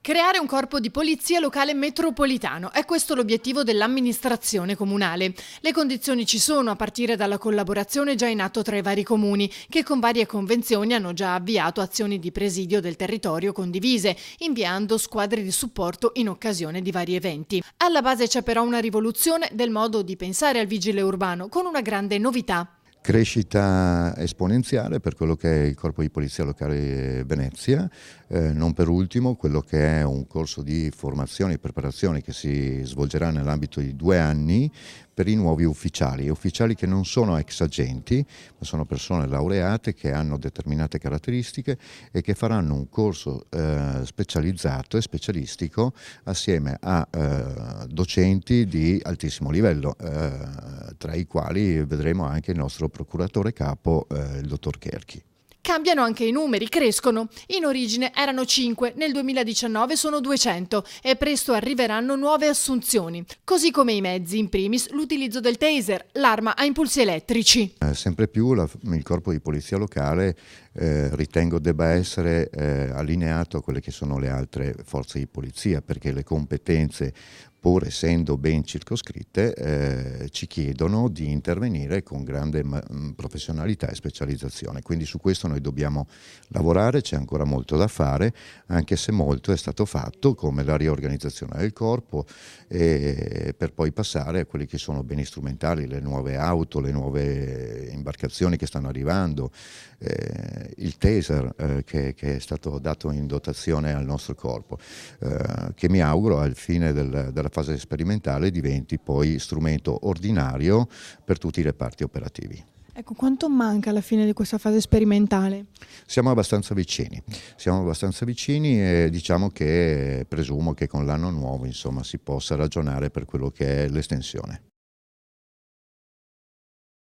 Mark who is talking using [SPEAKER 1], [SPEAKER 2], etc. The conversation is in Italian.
[SPEAKER 1] Creare un corpo di polizia locale metropolitano. È questo l'obiettivo dell'amministrazione comunale. Le condizioni ci sono, a partire dalla collaborazione già in atto tra i vari comuni, che con varie convenzioni hanno già avviato azioni di presidio del territorio condivise, inviando squadre di supporto in occasione di vari eventi. Alla base c'è però una rivoluzione del modo di pensare al vigile urbano, con una grande novità.
[SPEAKER 2] Crescita esponenziale per quello che è il Corpo di Polizia Locale Venezia, non per ultimo quello che è un corso di formazione e preparazione che si svolgerà nell'ambito di 2 anni per i nuovi ufficiali che non sono ex agenti, ma sono persone laureate che hanno determinate caratteristiche e che faranno un corso specializzato e specialistico assieme a docenti di altissimo livello, tra i quali vedremo anche il nostro procuratore capo, il dottor Cherchi.
[SPEAKER 1] Cambiano anche i numeri, crescono. In origine erano 5, nel 2019 sono 200 e presto arriveranno nuove assunzioni. Così come i mezzi, in primis l'utilizzo del taser, l'arma a impulsi elettrici.
[SPEAKER 2] Sempre più il corpo di polizia locale ritengo debba essere allineato a quelle che sono le altre forze di polizia, perché le competenze, pur essendo ben circoscritte, ci chiedono di intervenire con grande professionalità e specializzazione. Quindi su questo noi dobbiamo lavorare, c'è ancora molto da fare, anche se molto è stato fatto, come la riorganizzazione del corpo, per poi passare a quelli che sono beni strumentali, le nuove auto, le nuove imbarcazioni che stanno arrivando, il taser che è stato dato in dotazione al nostro corpo, che mi auguro al fine della fase sperimentale diventi poi strumento ordinario per tutti i reparti operativi.
[SPEAKER 1] Ecco, quanto manca alla fine di questa fase sperimentale?
[SPEAKER 2] Siamo abbastanza vicini e diciamo che presumo che con l'anno nuovo insomma si possa ragionare per quello che è l'estensione.